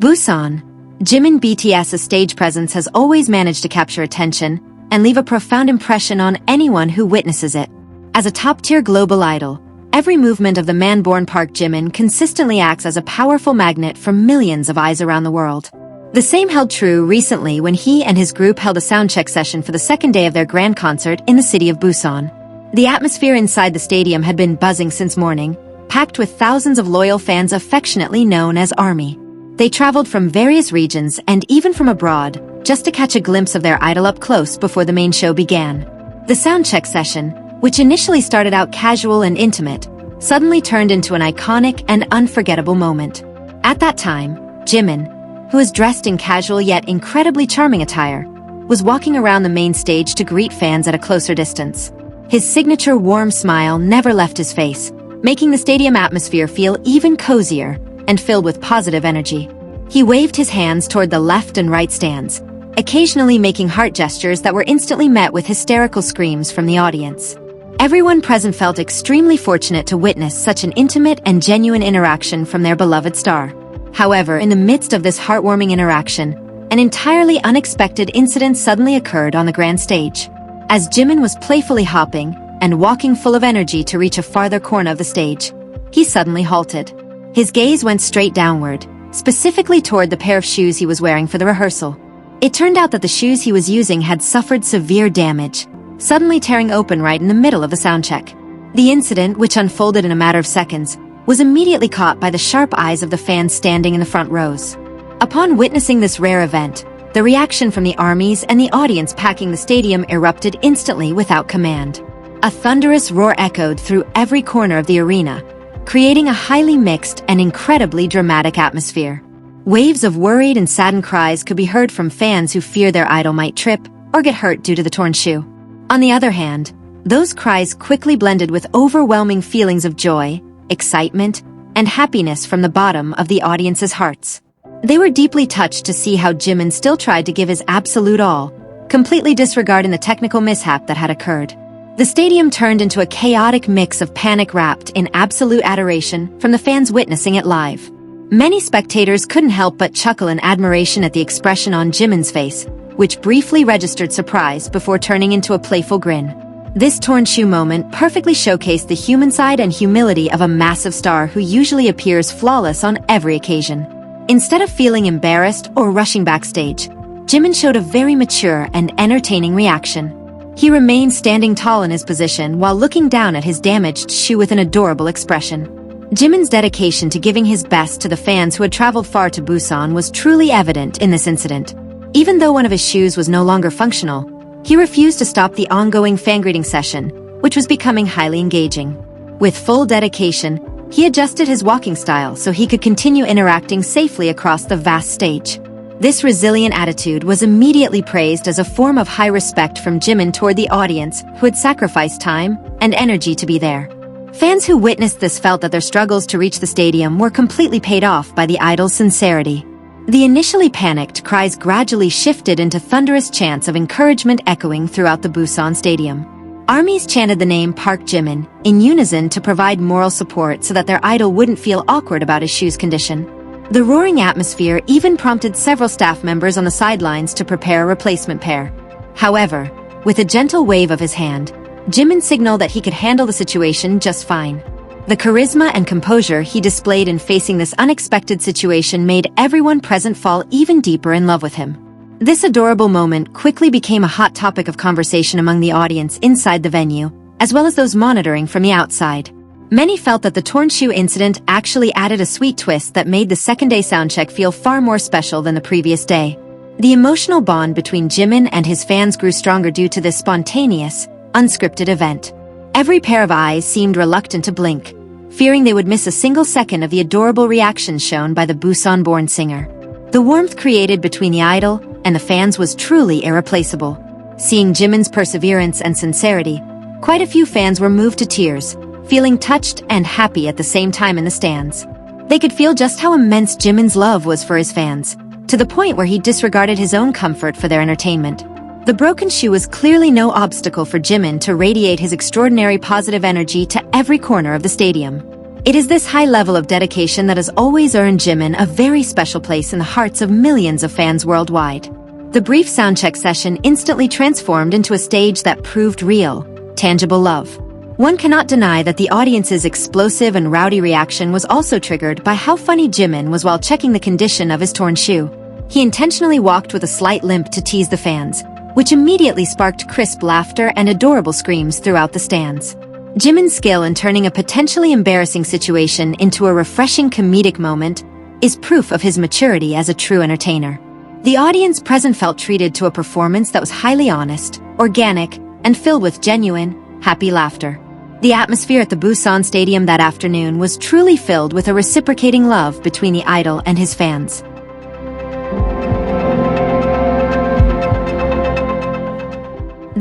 Busan, Jimin BTS's stage presence has always managed to capture attention and leave a profound impression on anyone who witnesses it. As a top-tier global idol, every movement of the man-born Park Jimin consistently acts as a powerful magnet for millions of eyes around the world. The same held true recently when he and his group held a soundcheck session for the second day of their grand concert in the city of Busan. The atmosphere inside the stadium had been buzzing since morning, packed with thousands of loyal fans affectionately known as ARMY. They traveled from various regions and even from abroad, just to catch a glimpse of their idol up close before the main show began. The soundcheck session, which initially started out casual and intimate, suddenly turned into an iconic and unforgettable moment. At that time, Jimin, who was dressed in casual yet incredibly charming attire, was walking around the main stage to greet fans at a closer distance. His signature warm smile never left his face, making the stadium atmosphere feel even cozier and filled with positive energy. He waved his hands toward the left and right stands, occasionally making heart gestures that were instantly met with hysterical screams from the audience. Everyone present felt extremely fortunate to witness such an intimate and genuine interaction from their beloved star. However, in the midst of this heartwarming interaction, an entirely unexpected incident suddenly occurred on the grand stage. As Jimin was playfully hopping and walking full of energy to reach a farther corner of the stage, he suddenly halted. His gaze went straight downward, specifically toward the pair of shoes he was wearing for the rehearsal. It turned out that the shoes he was using had suffered severe damage, suddenly tearing open right in the middle of the soundcheck. The incident, which unfolded in a matter of seconds, was immediately caught by the sharp eyes of the fans standing in the front rows. Upon witnessing this rare event, the reaction from the ARMYs and the audience packing the stadium erupted instantly without command. A thunderous roar echoed through every corner of the arena, creating a highly mixed and incredibly dramatic atmosphere. Waves of worried and saddened cries could be heard from fans who fear their idol might trip or get hurt due to the torn shoe. On the other hand, those cries quickly blended with overwhelming feelings of joy, excitement, and happiness from the bottom of the audience's hearts. They were deeply touched to see how Jimin still tried to give his absolute all, completely disregarding the technical mishap that had occurred. The stadium turned into a chaotic mix of panic wrapped in absolute adoration from the fans witnessing it live. Many spectators couldn't help but chuckle in admiration at the expression on Jimin's face, which briefly registered surprise before turning into a playful grin. This torn shoe moment perfectly showcased the human side and humility of a massive star who usually appears flawless on every occasion. Instead of feeling embarrassed or rushing backstage, Jimin showed a very mature and entertaining reaction. He remained standing tall in his position while looking down at his damaged shoe with an adorable expression. Jimin's dedication to giving his best to the fans who had traveled far to Busan was truly evident in this incident. Even though one of his shoes was no longer functional, he refused to stop the ongoing fan greeting session, which was becoming highly engaging. With full dedication, he adjusted his walking style so he could continue interacting safely across the vast stage. This resilient attitude was immediately praised as a form of high respect from Jimin toward the audience who had sacrificed time and energy to be there. Fans who witnessed this felt that their struggles to reach the stadium were completely paid off by the idol's sincerity. The initially panicked cries gradually shifted into thunderous chants of encouragement echoing throughout the Busan stadium. ARMYs chanted the name Park Jimin in unison to provide moral support so that their idol wouldn't feel awkward about his shoe's condition. The roaring atmosphere even prompted several staff members on the sidelines to prepare a replacement pair. However, with a gentle wave of his hand, Jimin signaled that he could handle the situation just fine. The charisma and composure he displayed in facing this unexpected situation made everyone present fall even deeper in love with him. This adorable moment quickly became a hot topic of conversation among the audience inside the venue, as well as those monitoring from the outside. Many felt that the torn shoe incident actually added a sweet twist that made the second-day soundcheck feel far more special than the previous day. The emotional bond between Jimin and his fans grew stronger due to this spontaneous, unscripted event. Every pair of eyes seemed reluctant to blink, fearing they would miss a single second of the adorable reactions shown by the Busan-born singer. The warmth created between the idol and the fans was truly irreplaceable. Seeing Jimin's perseverance and sincerity, quite a few fans were moved to tears, feeling touched and happy at the same time in the stands. They could feel just how immense Jimin's love was for his fans, to the point where he disregarded his own comfort for their entertainment. The broken shoe was clearly no obstacle for Jimin to radiate his extraordinary positive energy to every corner of the stadium. It is this high level of dedication that has always earned Jimin a very special place in the hearts of millions of fans worldwide. The brief soundcheck session instantly transformed into a stage that proved real, tangible love. One cannot deny that the audience's explosive and rowdy reaction was also triggered by how funny Jimin was while checking the condition of his torn shoe. He intentionally walked with a slight limp to tease the fans, which immediately sparked crisp laughter and adorable screams throughout the stands. Jimin's skill in turning a potentially embarrassing situation into a refreshing comedic moment is proof of his maturity as a true entertainer. The audience present felt treated to a performance that was highly honest, organic, and filled with genuine, happy laughter. The atmosphere at the Busan Stadium that afternoon was truly filled with a reciprocating love between the idol and his fans.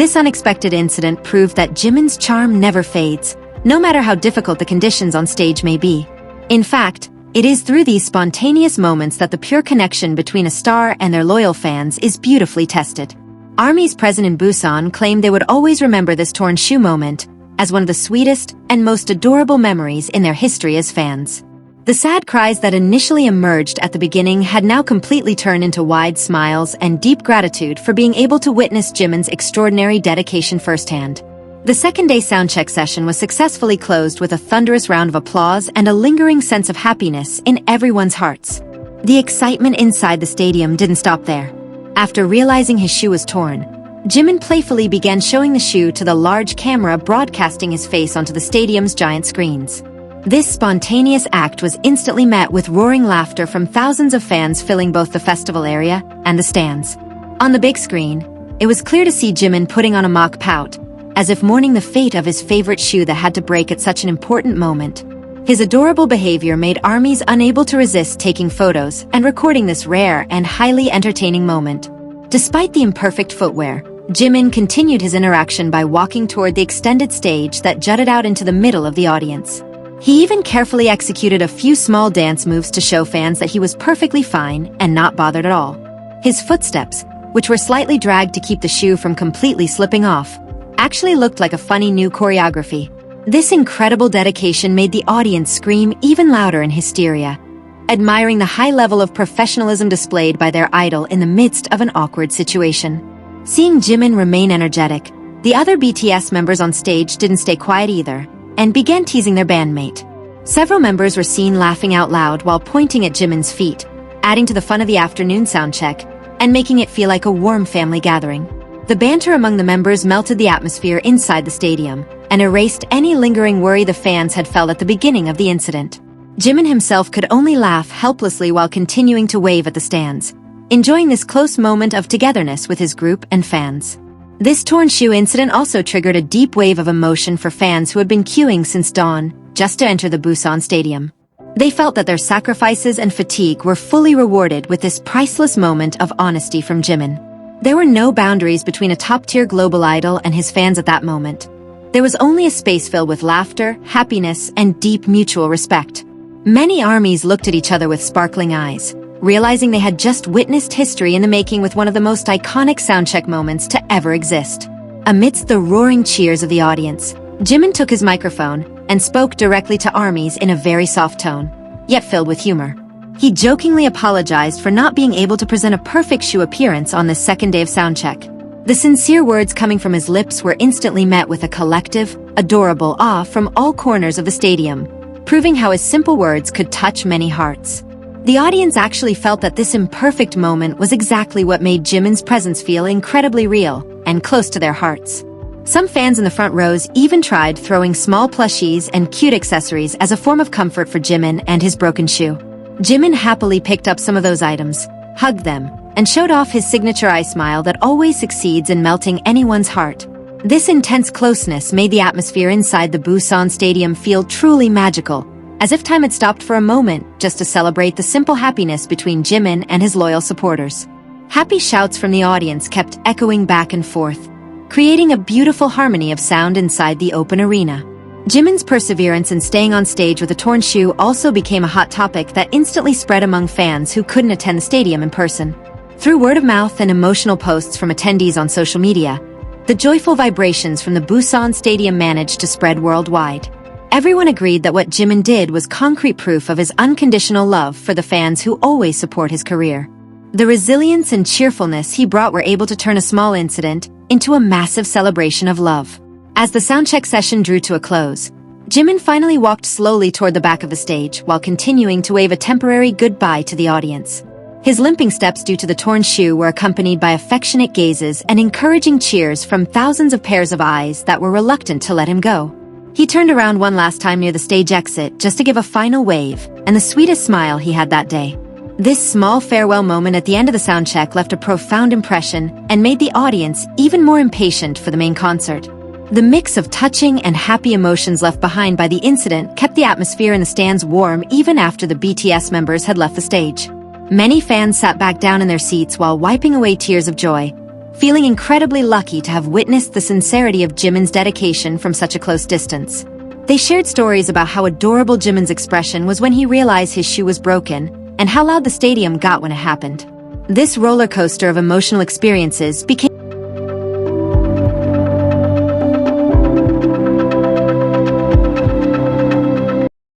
This unexpected incident proved that Jimin's charm never fades, no matter how difficult the conditions on stage may be. In fact, it is through these spontaneous moments that the pure connection between a star and their loyal fans is beautifully tested. ARMY's president in Busan claimed they would always remember this torn shoe moment as one of the sweetest and most adorable memories in their history as fans. The sad cries that initially emerged at the beginning had now completely turned into wide smiles and deep gratitude for being able to witness Jimin's extraordinary dedication firsthand. The second-day soundcheck session was successfully closed with a thunderous round of applause and a lingering sense of happiness in everyone's hearts. The excitement inside the stadium didn't stop there. After realizing his shoe was torn, Jimin playfully began showing the shoe to the large camera broadcasting his face onto the stadium's giant screens. This spontaneous act was instantly met with roaring laughter from thousands of fans filling both the festival area and the stands. On the big screen, it was clear to see Jimin putting on a mock pout, as if mourning the fate of his favorite shoe that had to break at such an important moment. His adorable behavior made ARMYs unable to resist taking photos and recording this rare and highly entertaining moment. Despite the imperfect footwear, Jimin continued his interaction by walking toward the extended stage that jutted out into the middle of the audience. He even carefully executed a few small dance moves to show fans that he was perfectly fine and not bothered at all. His footsteps, which were slightly dragged to keep the shoe from completely slipping off, actually looked like a funny new choreography. This incredible dedication made the audience scream even louder in hysteria, admiring the high level of professionalism displayed by their idol in the midst of an awkward situation. Seeing Jimin remain energetic, the other BTS members on stage didn't stay quiet either, and began teasing their bandmate. Several members were seen laughing out loud while pointing at Jimin's feet, adding to the fun of the afternoon soundcheck, and making it feel like a warm family gathering. The banter among the members melted the atmosphere inside the stadium, and erased any lingering worry the fans had felt at the beginning of the incident. Jimin himself could only laugh helplessly while continuing to wave at the stands, enjoying this close moment of togetherness with his group and fans. This torn shoe incident also triggered a deep wave of emotion for fans who had been queuing since dawn just to enter the Busan Stadium. They felt that their sacrifices and fatigue were fully rewarded with this priceless moment of honesty from Jimin. There were no boundaries between a top-tier global idol and his fans at that moment. There was only a space filled with laughter, happiness, and deep mutual respect. Many ARMYs looked at each other with sparkling eyes, realizing they had just witnessed history in the making with one of the most iconic soundcheck moments to ever exist. Amidst the roaring cheers of the audience, Jimin took his microphone and spoke directly to ARMYs in a very soft tone, yet filled with humor. He jokingly apologized for not being able to present a perfect shoe appearance on this second day of soundcheck. The sincere words coming from his lips were instantly met with a collective, adorable awe from all corners of the stadium, proving how his simple words could touch many hearts. The audience actually felt that this imperfect moment was exactly what made Jimin's presence feel incredibly real and close to their hearts. Some fans in the front rows even tried throwing small plushies and cute accessories as a form of comfort for Jimin and his broken shoe. Jimin happily picked up some of those items, hugged them, and showed off his signature eye smile that always succeeds in melting anyone's heart. This intense closeness made the atmosphere inside the Busan Stadium feel truly magical, as if time had stopped for a moment just to celebrate the simple happiness between Jimin and his loyal supporters. Happy shouts from the audience kept echoing back and forth, creating a beautiful harmony of sound inside the open arena. Jimin's perseverance in staying on stage with a torn shoe also became a hot topic that instantly spread among fans who couldn't attend the stadium in person. Through word of mouth and emotional posts from attendees on social media, the joyful vibrations from the Busan Stadium managed to spread worldwide. Everyone agreed that what Jimin did was concrete proof of his unconditional love for the fans who always support his career. The resilience and cheerfulness he brought were able to turn a small incident into a massive celebration of love. As the soundcheck session drew to a close, Jimin finally walked slowly toward the back of the stage while continuing to wave a temporary goodbye to the audience. His limping steps due to the torn shoe were accompanied by affectionate gazes and encouraging cheers from thousands of pairs of eyes that were reluctant to let him go. He turned around one last time near the stage exit just to give a final wave, and the sweetest smile he had that day. This small farewell moment at the end of the soundcheck left a profound impression and made the audience even more impatient for the main concert. The mix of touching and happy emotions left behind by the incident kept the atmosphere in the stands warm even after the BTS members had left the stage. Many fans sat back down in their seats while wiping away tears of joy, feeling incredibly lucky to have witnessed the sincerity of Jimin's dedication from such a close distance. They shared stories about how adorable Jimin's expression was when he realized his shoe was broken, and how loud the stadium got when it happened. This roller coaster of emotional experiences became